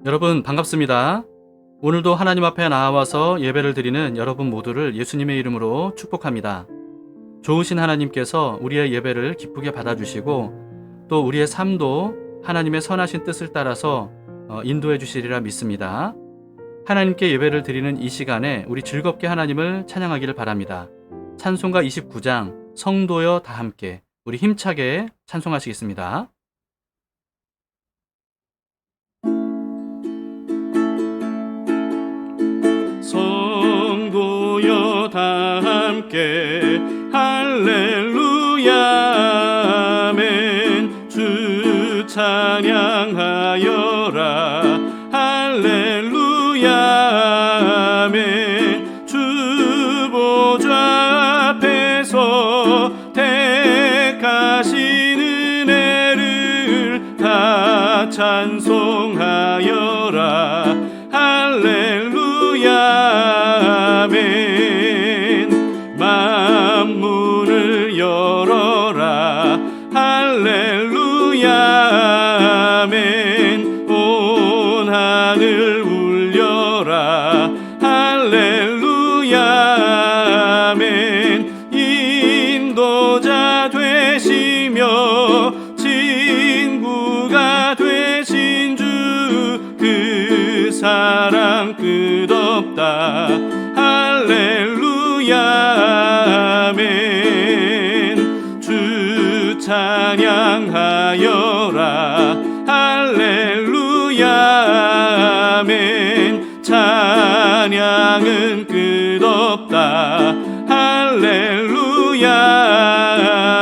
여러분 반갑습니다. 오늘도 하나님 앞에 나와서 예배를 드리는 여러분 모두를 예수님의 이름으로 축복합니다. 좋으신 하나님께서 우리의 예배를 기쁘게 받아주시고 또 우리의 삶도 하나님의 선하신 뜻을 따라서 인도해 주시리라 믿습니다. 하나님께 예배를 드리는 이 시간에 우리 즐겁게 하나님을 찬양하기를 바랍니다. 찬송가 29장 성도여 다 함께 우리 힘차게 찬송하시겠습니다. 성도여 다 함께 할렐루야 아멘. 주 찬양하여라 할렐루야 아멘. 주 보좌 앞에서 택하신 은혜를 다 찬송하여라 할렐루야 아멘. 만문을 열어라 할렐루야 아멘. 온 하늘 울려라 할렐루야 아멘. 인도자 되시며 친구가 되신 주 그 사랑 끝없다 할렐루야 아멘. 주 찬양하여라 할렐루야 아멘. 찬양은 끝없다 할렐루야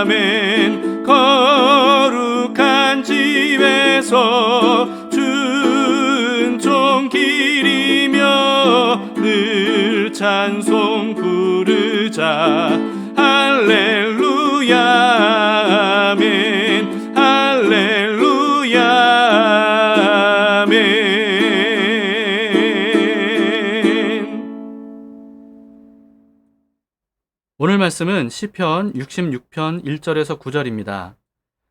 아멘. 거룩한 집에서 준총 기리며 늘 찬송 부르자 할렐루야 아멘 할렐루야 아멘. 오늘 말씀은 시편 66편 1절에서 9절입니다.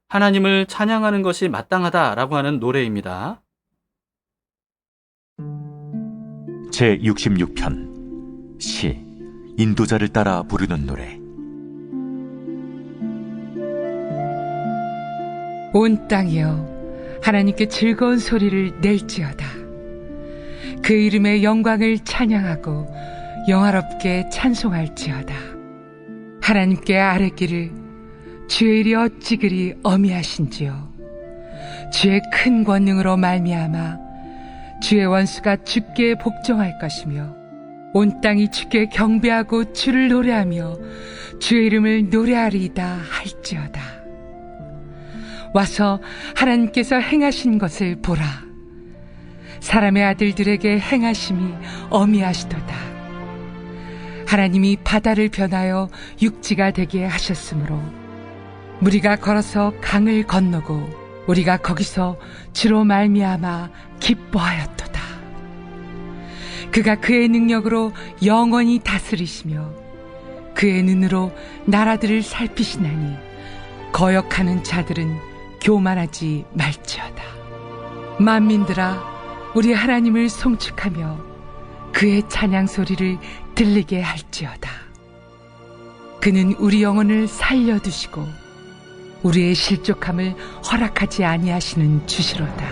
하나님을 찬양하는 것이 마땅하다라고 하는 노래입니다. 제66편 시 인도자를 따라 부르는 노래. 온 땅이여 하나님께 즐거운 소리를 낼지어다. 그 이름의 영광을 찬양하고 영화롭게 찬송할지어다. 하나님께 아뢰기를 주의 일이 어찌 그리 어미하신지요. 주의 큰 권능으로 말미암아 주의 원수가 주께 복종할 것이며 온 땅이 주께 경배하고 주를 노래하며 주의 이름을 노래하리이다 할지어다. 와서 하나님께서 행하신 것을 보라. 사람의 아들들에게 행하심이 어미하시도다. 하나님이 바다를 변하여 육지가 되게 하셨으므로 무리가 걸어서 강을 건너고 우리가 거기서 주로 말미암아 기뻐하였도다. 그가 그의 능력으로 영원히 다스리시며 그의 눈으로 나라들을 살피시나니 거역하는 자들은 교만하지 말지어다. 만민들아 우리 하나님을 송축하며 그의 찬양 소리를 들리게 할지어다. 그는 우리 영혼을 살려두시고 우리의 실족함을 허락하지 아니하시는 주시로다.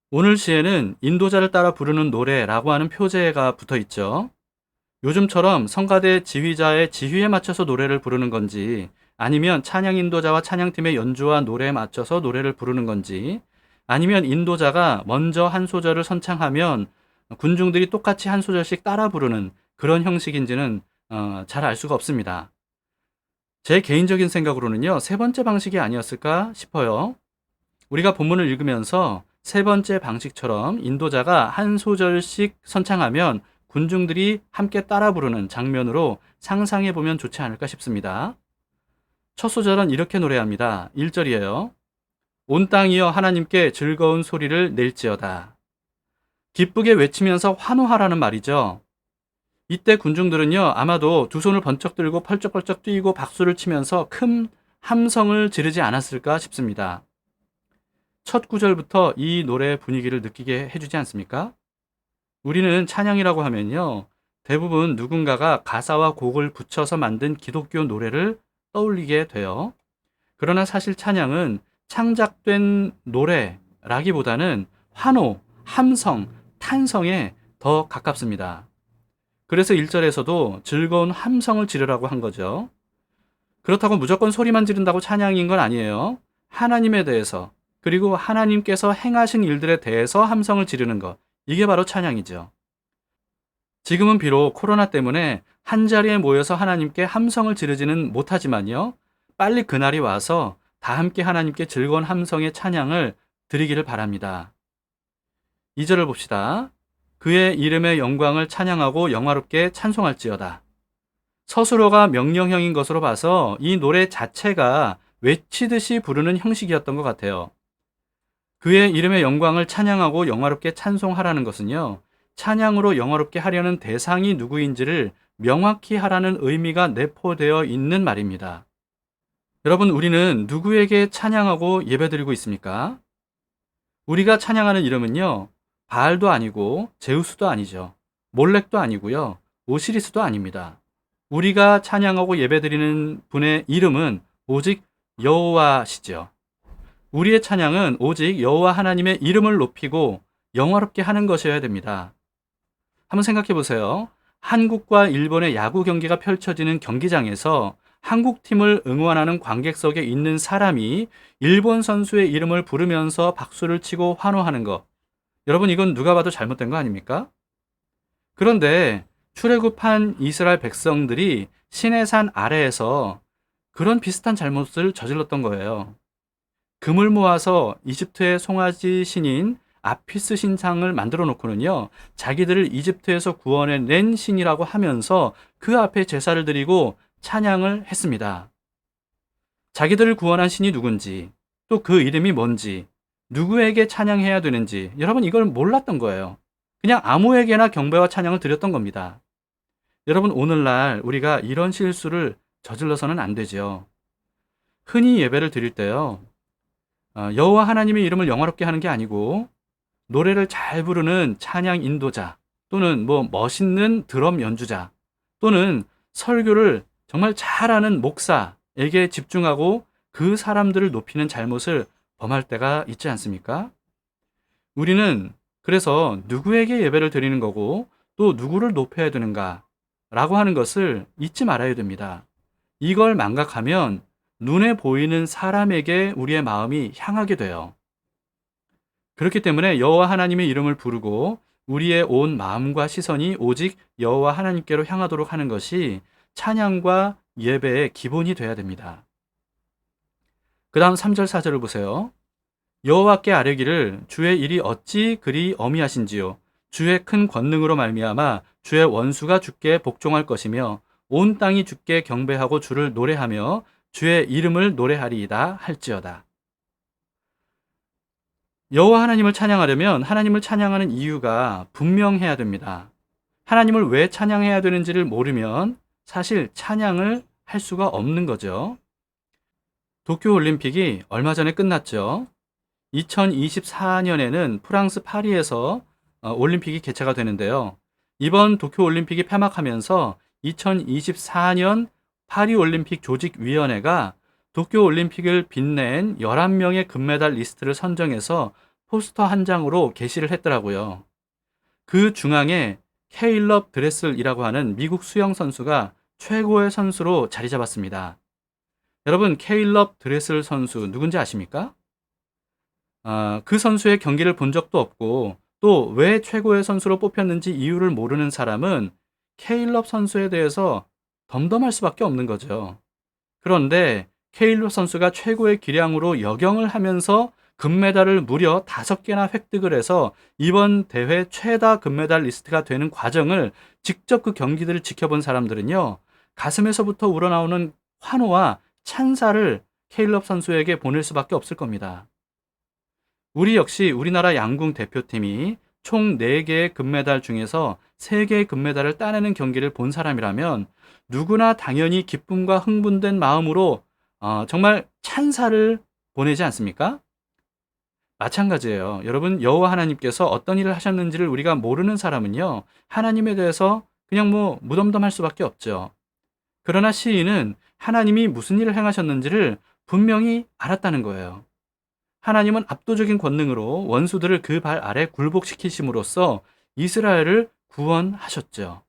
오늘 시에는 인도자를 따라 부르는 노래라고 하는 표제가 붙어 있죠. 요즘처럼 성가대 지휘자의 지휘에 맞춰서 노래를 부르는 건지 아니면 찬양 인도자와 찬양팀의 연주와 노래에 맞춰서 노래를 부르는 건지 아니면 인도자가 먼저 한 소절을 선창하면 군중들이 똑같이 한 소절씩 따라 부르는 그런 형식인지는 잘 알 수가 없습니다. 제 개인적인 생각으로는요, 세 번째 방식이 아니었을까 싶어요. 우리가 본문을 읽으면서 세 번째 방식처럼 인도자가 한 소절씩 선창하면 군중들이 함께 따라 부르는 장면으로 상상해 보면 좋지 않을까 싶습니다. 첫 소절은 이렇게 노래합니다. 1절이에요. 온 땅이여 하나님께 즐거운 소리를 낼지어다. 기쁘게 외치면서 환호하라는 말이죠. 이때 군중들은요, 아마도 두 손을 번쩍 들고 펄쩍펄쩍 뛰고 박수를 치면서 큰 함성을 지르지 않았을까 싶습니다. 첫 구절부터 이 노래의 분위기를 느끼게 해주지 않습니까? 우리는 찬양이라고 하면요, 대부분 누군가가 가사와 곡을 붙여서 만든 기독교 노래를 떠올리게 돼요. 그러나 사실 찬양은 창작된 노래라기보다는 환호, 함성, 탄성에 더 가깝습니다. 그래서 1절에서도 즐거운 함성을 지르라고 한 거죠. 그렇다고 무조건 소리만 지른다고 찬양인 건 아니에요. 하나님에 대해서, 그리고 하나님께서 행하신 일들에 대해서 함성을 지르는 것, 이게 바로 찬양이죠. 지금은 비록 코로나 때문에 한자리에 모여서 하나님께 함성을 지르지는 못하지만요, 빨리 그날이 와서 다 함께 하나님께 즐거운 함성의 찬양을 드리기를 바랍니다. 2절을 봅시다. 그의 이름의 영광을 찬양하고 영화롭게 찬송할지어다. 서술어가 명령형인 것으로 봐서 이 노래 자체가 외치듯이 부르는 형식이었던 것 같아요. 그의 이름의 영광을 찬양하고 영화롭게 찬송하라는 것은요, 찬양으로 영화롭게 하려는 대상이 누구인지를 명확히 하라는 의미가 내포되어 있는 말입니다. 여러분, 우리는 누구에게 찬양하고 예배드리고 있습니까? 우리가 찬양하는 이름은요, 바알도 아니고 제우스도 아니죠. 몰렉도 아니고요. 오시리스도 아닙니다. 우리가 찬양하고 예배드리는 분의 이름은 오직 여호와시죠. 우리의 찬양은 오직 여호와 하나님의 이름을 높이고 영화롭게 하는 것이어야 됩니다. 한번 생각해 보세요. 한국과 일본의 야구 경기가 펼쳐지는 경기장에서 한국팀을 응원하는 관객석에 있는 사람이 일본 선수의 이름을 부르면서 박수를 치고 환호하는 것. 여러분, 이건 누가 봐도 잘못된 거 아닙니까? 그런데 출애굽한 이스라엘 백성들이 시내산 아래에서 그런 비슷한 잘못을 저질렀던 거예요. 금을 모아서 이집트의 송아지 신인 아피스 신상을 만들어 놓고는요, 자기들을 이집트에서 구원해낸 신이라고 하면서 그 앞에 제사를 드리고 찬양을 했습니다. 자기들을 구원한 신이 누군지, 또 그 이름이 뭔지, 누구에게 찬양해야 되는지, 여러분, 이걸 몰랐던 거예요. 그냥 아무에게나 경배와 찬양을 드렸던 겁니다. 여러분, 오늘날 우리가 이런 실수를 저질러서는 안 되죠. 흔히 예배를 드릴 때요, 여호와 하나님의 이름을 영화롭게 하는 게 아니고 노래를 잘 부르는 찬양 인도자, 또는 멋있는 드럼 연주자, 또는 설교를 정말 잘하는 목사에게 집중하고 그 사람들을 높이는 잘못을 범할 때가 있지 않습니까? 우리는 그래서 누구에게 예배를 드리는 거고 또 누구를 높여야 되는가 라고 하는 것을 잊지 말아야 됩니다. 이걸 망각하면 눈에 보이는 사람에게 우리의 마음이 향하게 돼요. 그렇기 때문에 여호와 하나님의 이름을 부르고 우리의 온 마음과 시선이 오직 여호와 하나님께로 향하도록 하는 것이 찬양과 예배의 기본이 돼야 됩니다. 그 다음 3절 4절을 보세요. 여호와께 아뢰기를 주의 일이 어찌 그리 어미하신지요. 주의 큰 권능으로 말미암아 주의 원수가 주께 복종할 것이며 온 땅이 주께 경배하고 주를 노래하며 주의 이름을 노래하리이다 할지어다. 여호와 하나님을 찬양하려면 하나님을 찬양하는 이유가 분명해야 됩니다. 하나님을 왜 찬양해야 되는지를 모르면 사실 찬양을 할 수가 없는 거죠. 도쿄올림픽이 얼마 전에 끝났죠. 2024년에는 프랑스 파리에서 올림픽이 개최가 되는데요. 이번 도쿄올림픽이 폐막하면서 2024년 파리올림픽 조직위원회가 도쿄올림픽을 빛낸 11명의 금메달 리스트를 선정해서 포스터 한 장으로 게시를 했더라고요. 그 중앙에 케일럽 드레슬이라고 하는 미국 수영 선수가 최고의 선수로 자리 잡았습니다. 여러분, 케일럽 드레슬 선수 누군지 아십니까? 그 선수의 경기를 본 적도 없고 또 왜 최고의 선수로 뽑혔는지 이유를 모르는 사람은 케일럽 선수에 대해서 덤덤할 수밖에 없는 거죠. 그런데 케일럽 선수가 최고의 기량으로 역영을 하면서 금메달을 무려 5개나 획득을 해서 이번 대회 최다 금메달 리스트가 되는 과정을 직접 그 경기들을 지켜본 사람들은요, 가슴에서부터 우러나오는 환호와 찬사를 케일럽 선수에게 보낼 수밖에 없을 겁니다. 우리 역시 우리나라 양궁 대표팀이 총 4개의 금메달 중에서 3개의 금메달을 따내는 경기를 본 사람이라면 누구나 당연히 기쁨과 흥분된 마음으로 정말 찬사를 보내지 않습니까? 마찬가지예요. 여러분, 여호와 하나님께서 어떤 일을 하셨는지를 우리가 모르는 사람은요, 하나님에 대해서 그냥 무덤덤할 수밖에 없죠. 그러나 시인은 하나님이 무슨 일을 행하셨는지를 분명히 알았다는 거예요. 하나님은 압도적인 권능으로 원수들을 그 발 아래 굴복시키심으로써 이스라엘을 구원하셨죠.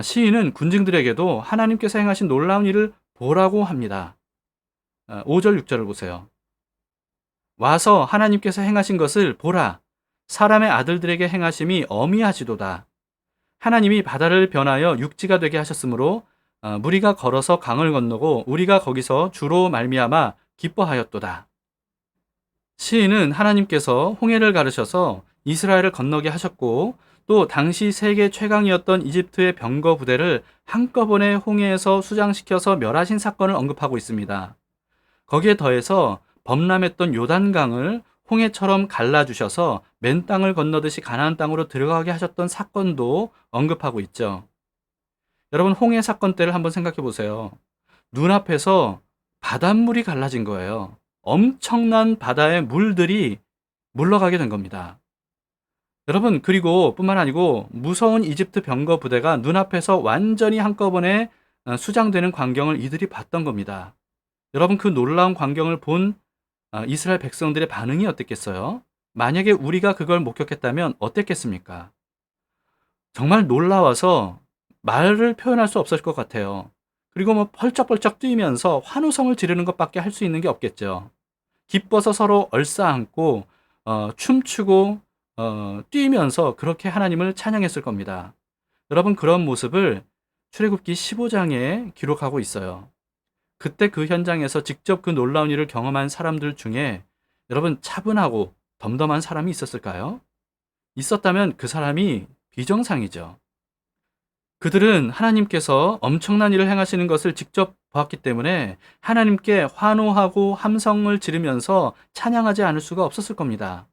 시인은 군중들에게도 하나님께서 행하신 놀라운 일을 보라고 합니다. 5절, 6절을 보세요. 와서 하나님께서 행하신 것을 보라. 사람의 아들들에게 행하심이 어미하시도다. 하나님이 바다를 변하여 육지가 되게 하셨으므로 무리가 걸어서 강을 건너고 우리가 거기서 주로 말미암아 기뻐하였도다. 시인은 하나님께서 홍해를 가르셔서 이스라엘을 건너게 하셨고 또 당시 세계 최강이었던 이집트의 병거 부대를 한꺼번에 홍해에서 수장시켜서 멸하신 사건을 언급하고 있습니다. 거기에 더해서 범람했던 요단강을 홍해처럼 갈라주셔서 맨 땅을 건너듯이 가나안 땅으로 들어가게 하셨던 사건도 언급하고 있죠. 여러분, 홍해 사건 때를 한번 생각해 보세요. 눈앞에서 바닷물이 갈라진 거예요. 엄청난 바다의 물들이 물러가게 된 겁니다. 여러분, 그리고 뿐만 아니고 무서운 이집트 병거 부대가 눈앞에서 완전히 한꺼번에 수장되는 광경을 이들이 봤던 겁니다. 여러분, 그 놀라운 광경을 본 이스라엘 백성들의 반응이 어땠겠어요? 만약에 우리가 그걸 목격했다면 어땠겠습니까? 정말 놀라워서 말을 표현할 수 없을 것 같아요. 그리고 펄쩍펄쩍 뛰면서 환호성을 지르는 것밖에 할 수 있는 게 없겠죠. 기뻐서 서로 얼싸안고 춤추고 뛰면서 그렇게 하나님을 찬양했을 겁니다. 여러분, 그런 모습을 출애굽기 15장에 기록하고 있어요. 그때 그 현장에서 직접 그 놀라운 일을 경험한 사람들 중에 여러분, 차분하고 덤덤한 사람이 있었을까요? 있었다면 그 사람이 비정상이죠. 그들은 하나님께서 엄청난 일을 행하시는 것을 직접 보았기 때문에 하나님께 환호하고 함성을 지르면서 찬양하지 않을 수가 없었을 겁니다.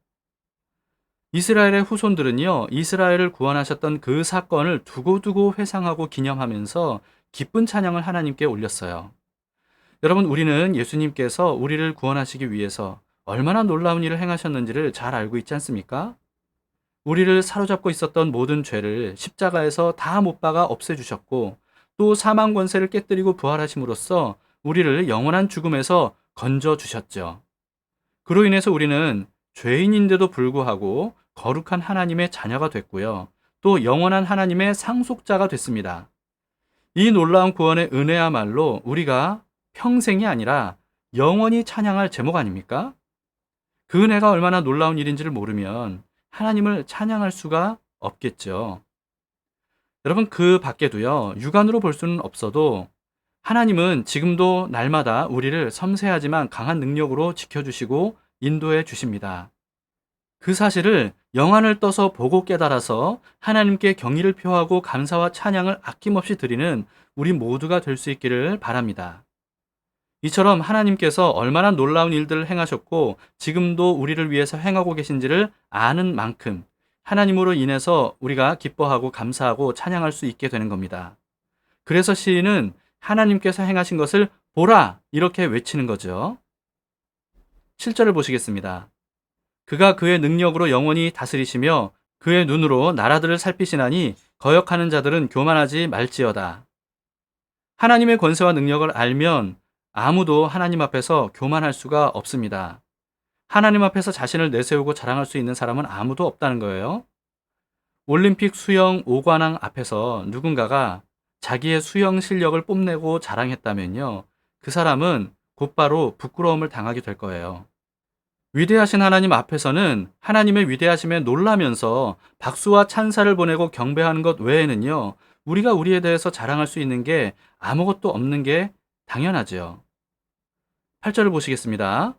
이스라엘의 후손들은요, 이스라엘을 구원하셨던 그 사건을 두고두고 회상하고 기념하면서 기쁜 찬양을 하나님께 올렸어요. 여러분, 우리는 예수님께서 우리를 구원하시기 위해서 얼마나 놀라운 일을 행하셨는지를 잘 알고 있지 않습니까? 우리를 사로잡고 있었던 모든 죄를 십자가에서 다 못 박아 없애주셨고 또 사망 권세를 깨뜨리고 부활하심으로써 우리를 영원한 죽음에서 건져주셨죠. 그로 인해서 우리는 죄인인데도 불구하고 거룩한 하나님의 자녀가 됐고요. 또 영원한 하나님의 상속자가 됐습니다. 이 놀라운 구원의 은혜야말로 우리가 평생이 아니라 영원히 찬양할 제목 아닙니까? 그 은혜가 얼마나 놀라운 일인지를 모르면 하나님을 찬양할 수가 없겠죠. 여러분, 그 밖에도요, 육안으로 볼 수는 없어도 하나님은 지금도 날마다 우리를 섬세하지만 강한 능력으로 지켜주시고 인도해 주십니다. 그 사실을 영안을 떠서 보고 깨달아서 하나님께 경의를 표하고 감사와 찬양을 아낌없이 드리는 우리 모두가 될 수 있기를 바랍니다. 이처럼 하나님께서 얼마나 놀라운 일들을 행하셨고 지금도 우리를 위해서 행하고 계신지를 아는 만큼 하나님으로 인해서 우리가 기뻐하고 감사하고 찬양할 수 있게 되는 겁니다. 그래서 시인은 하나님께서 행하신 것을 보라, 이렇게 외치는 거죠. 7절을 보시겠습니다. 그가 그의 능력으로 영원히 다스리시며 그의 눈으로 나라들을 살피시나니 거역하는 자들은 교만하지 말지어다. 하나님의 권세와 능력을 알면 아무도 하나님 앞에서 교만할 수가 없습니다. 하나님 앞에서 자신을 내세우고 자랑할 수 있는 사람은 아무도 없다는 거예요. 올림픽 수영 5관왕 앞에서 누군가가 자기의 수영 실력을 뽐내고 자랑했다면요, 그 사람은 곧바로 부끄러움을 당하게 될 거예요. 위대하신 하나님 앞에서는 하나님의 위대하심에 놀라면서 박수와 찬사를 보내고 경배하는 것 외에는요, 우리가 우리에 대해서 자랑할 수 있는 게 아무것도 없는 게 당연하죠. 8절을 보시겠습니다.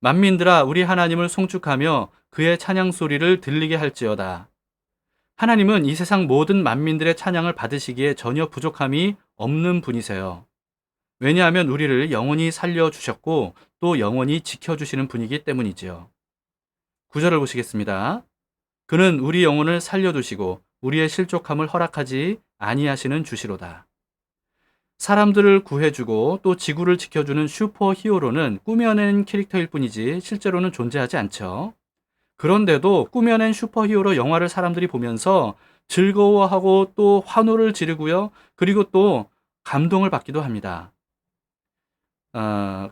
만민들아, 우리 하나님을 송축하며 그의 찬양 소리를 들리게 할지어다. 하나님은 이 세상 모든 만민들의 찬양을 받으시기에 전혀 부족함이 없는 분이세요. 왜냐하면 우리를 영원히 살려주셨고 또 영원히 지켜주시는 분이기 때문이지요. 9절을 보시겠습니다. 그는 우리 영혼을 살려두시고 우리의 실족함을 허락하지 아니하시는 주시로다. 사람들을 구해주고 또 지구를 지켜주는 슈퍼 히어로는 꾸며낸 캐릭터일 뿐이지 실제로는 존재하지 않죠. 그런데도 꾸며낸 슈퍼 히어로 영화를 사람들이 보면서 즐거워하고 또 환호를 지르고요. 그리고 또 감동을 받기도 합니다.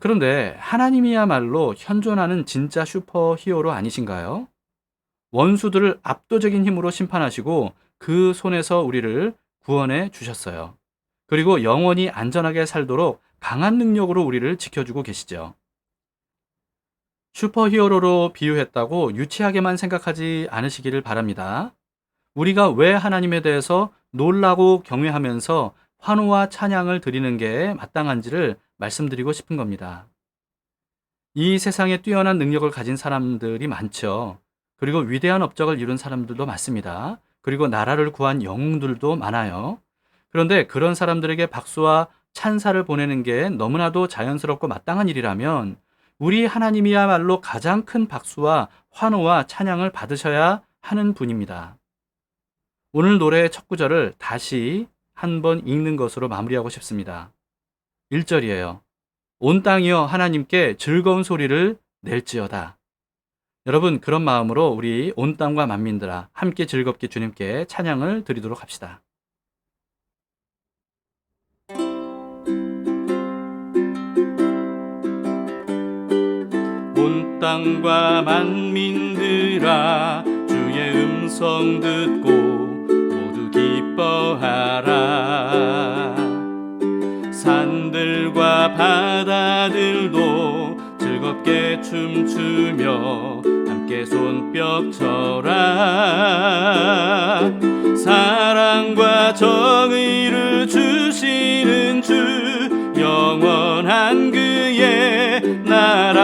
그런데 하나님이야말로 현존하는 진짜 슈퍼 히어로 아니신가요? 원수들을 압도적인 힘으로 심판하시고 그 손에서 우리를 구원해 주셨어요. 그리고 영원히 안전하게 살도록 강한 능력으로 우리를 지켜주고 계시죠. 슈퍼히어로로 비유했다고 유치하게만 생각하지 않으시기를 바랍니다. 우리가 왜 하나님에 대해서 놀라고 경외하면서 환호와 찬양을 드리는 게 마땅한지를 말씀드리고 싶은 겁니다. 이 세상에 뛰어난 능력을 가진 사람들이 많죠. 그리고 위대한 업적을 이룬 사람들도 많습니다. 그리고 나라를 구한 영웅들도 많아요. 그런데 그런 사람들에게 박수와 찬사를 보내는 게 너무나도 자연스럽고 마땅한 일이라면 우리 하나님이야말로 가장 큰 박수와 환호와 찬양을 받으셔야 하는 분입니다. 오늘 노래의 첫 구절을 다시 한번 읽는 것으로 마무리하고 싶습니다. 1절이에요. 온 땅이여 하나님께 즐거운 소리를 낼지어다. 여러분, 그런 마음으로 우리 온 땅과 만민들아 함께 즐겁게 주님께 찬양을 드리도록 합시다. 온 땅과 만민들아 주의 음성 듣고 모두 기뻐하라. 산들과 바다들도 즐겁게 춤추며 함께 손뼉 쳐라. 사랑과 정의를 주시는 주 영원한 그의 나라.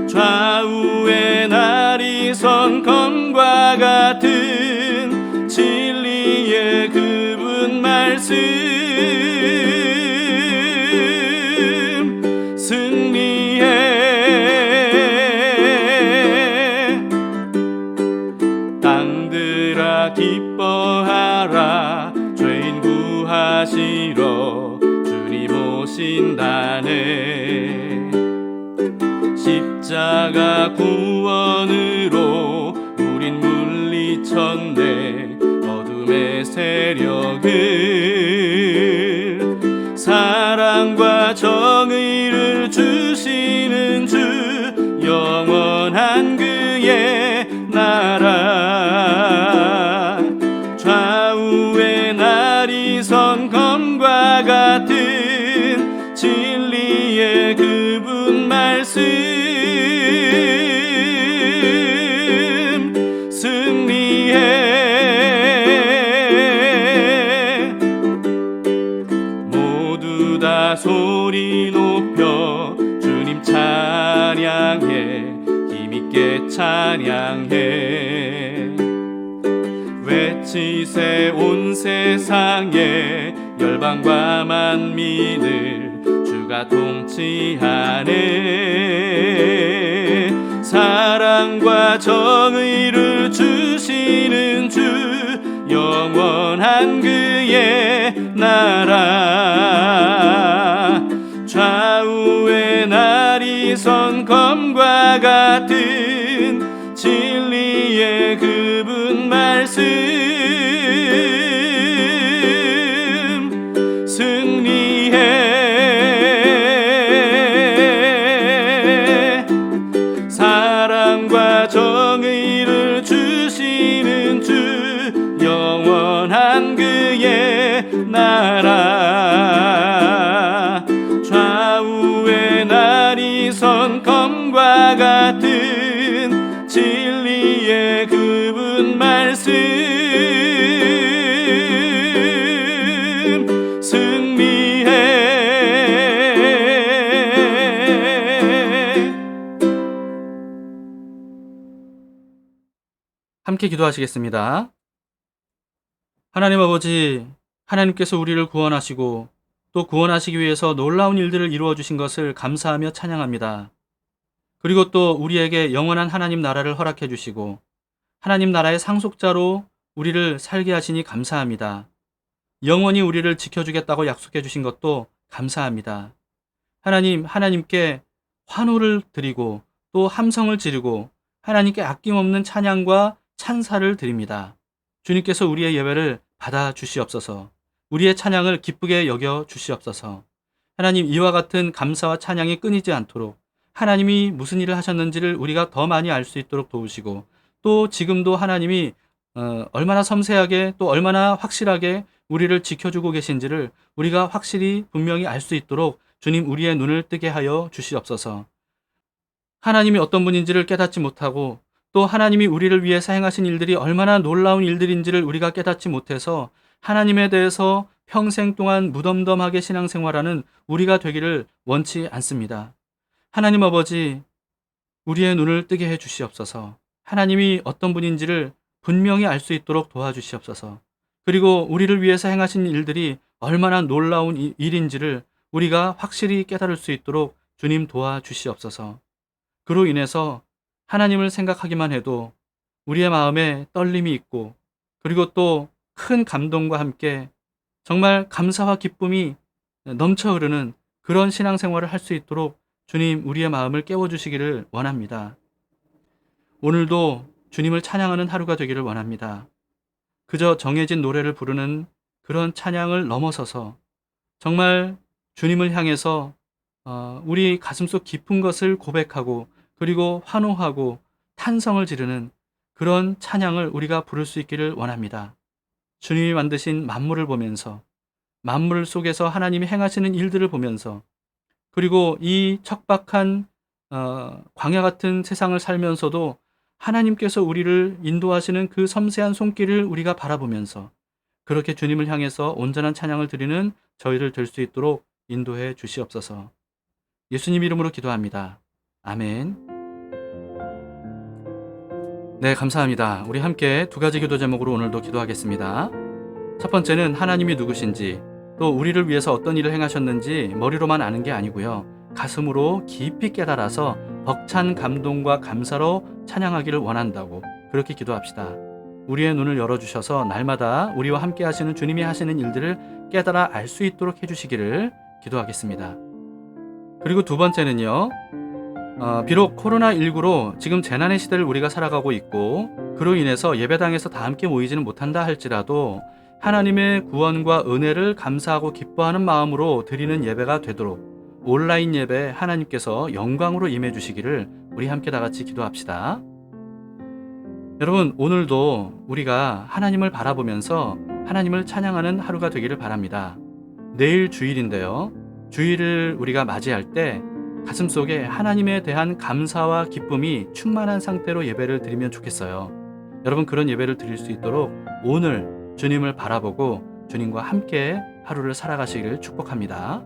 좌우에 날이 선 검과 같은 진리의 그분 말씀 승리해. 땅들아 기뻐하라. 죄인 구하시러 주님 오신다네. 십자가 구원으로 우린 물리쳤네. 어둠의 세력을 사랑과 정의를 주시는 주 영원한 그의 나라. 좌우에 날이 선 검과 같은 진리의 그분 말씀 승리해. 모두 다 소리 높여 주님 찬양해. 힘있게 찬양해. 외치세 온 세상에 열방과 만민을 주가 통치하네. 사랑과 정의를 주시는 주 영원한 그의 나라. 좌우에 날이 선 검과 같은 진리의 그분 말씀 승리해. 사랑과 정의를 주시는 주 영원한 그의 나라. 좌우에 날이 선 검과 같은 진리의 그분 말씀 승리해. 함께 기도하시겠습니다. 하나님 아버지, 하나님께서 우리를 구원하시고 또 구원하시기 위해서 놀라운 일들을 이루어 주신 것을 감사하며 찬양합니다. 그리고 또 우리에게 영원한 하나님 나라를 허락해 주시고 하나님 나라의 상속자로 우리를 살게 하시니 감사합니다. 영원히 우리를 지켜주겠다고 약속해 주신 것도 감사합니다. 하나님께 환호를 드리고 또 함성을 지르고 하나님께 아낌없는 찬양과 찬사를 드립니다. 주님께서 우리의 예배를 받아 주시옵소서. 우리의 찬양을 기쁘게 여겨 주시옵소서. 하나님, 이와 같은 감사와 찬양이 끊이지 않도록 하나님이 무슨 일을 하셨는지를 우리가 더 많이 알 수 있도록 도우시고, 또 지금도 하나님이 얼마나 섬세하게 또 얼마나 확실하게 우리를 지켜주고 계신지를 우리가 확실히 분명히 알 수 있도록 주님, 우리의 눈을 뜨게 하여 주시옵소서. 하나님이 어떤 분인지를 깨닫지 못하고 또 하나님이 우리를 위해서 행하신 일들이 얼마나 놀라운 일들인지를 우리가 깨닫지 못해서 하나님에 대해서 평생 동안 무덤덤하게 신앙생활하는 우리가 되기를 원치 않습니다. 하나님 아버지, 우리의 눈을 뜨게 해 주시옵소서. 하나님이 어떤 분인지를 분명히 알 수 있도록 도와주시옵소서. 그리고 우리를 위해서 행하신 일들이 얼마나 놀라운 일인지를 우리가 확실히 깨달을 수 있도록 주님 도와주시옵소서. 그로 인해서 하나님을 생각하기만 해도 우리의 마음에 떨림이 있고, 그리고 또 큰 감동과 함께 정말 감사와 기쁨이 넘쳐 흐르는 그런 신앙생활을 할 수 있도록 주님, 우리의 마음을 깨워주시기를 원합니다. 오늘도 주님을 찬양하는 하루가 되기를 원합니다. 그저 정해진 노래를 부르는 그런 찬양을 넘어서서 정말 주님을 향해서 우리 가슴속 깊은 것을 고백하고, 그리고 환호하고 탄성을 지르는 그런 찬양을 우리가 부를 수 있기를 원합니다. 주님이 만드신 만물을 보면서, 만물 속에서 하나님이 행하시는 일들을 보면서, 그리고 이 척박한 광야 같은 세상을 살면서도 하나님께서 우리를 인도하시는 그 섬세한 손길을 우리가 바라보면서 그렇게 주님을 향해서 온전한 찬양을 드리는 저희를 될 수 있도록 인도해 주시옵소서. 예수님 이름으로 기도합니다. 아멘. 네, 감사합니다. 우리 함께 두 가지 기도 제목으로 오늘도 기도하겠습니다. 첫 번째는 하나님이 누구신지, 또 우리를 위해서 어떤 일을 행하셨는지 머리로만 아는 게 아니고요, 가슴으로 깊이 깨달아서 벅찬 감동과 감사로 찬양하기를 원한다고, 그렇게 기도합시다. 우리의 눈을 열어주셔서 날마다 우리와 함께 하시는 주님이 하시는 일들을 깨달아 알 수 있도록 해주시기를 기도하겠습니다. 그리고 두 번째는요, 비록 코로나19로 지금 재난의 시대를 우리가 살아가고 있고, 그로 인해서 예배당에서 다 함께 모이지는 못한다 할지라도 하나님의 구원과 은혜를 감사하고 기뻐하는 마음으로 드리는 예배가 되도록 온라인 예배 하나님께서 영광으로 임해 주시기를 우리 함께 다 같이 기도합시다. 여러분, 오늘도 우리가 하나님을 바라보면서 하나님을 찬양하는 하루가 되기를 바랍니다. 내일 주일인데요, 주일을 우리가 맞이할 때 가슴속에 하나님에 대한 감사와 기쁨이 충만한 상태로 예배를 드리면 좋겠어요. 여러분, 그런 예배를 드릴 수 있도록 오늘 주님을 바라보고 주님과 함께 하루를 살아가시기를 축복합니다.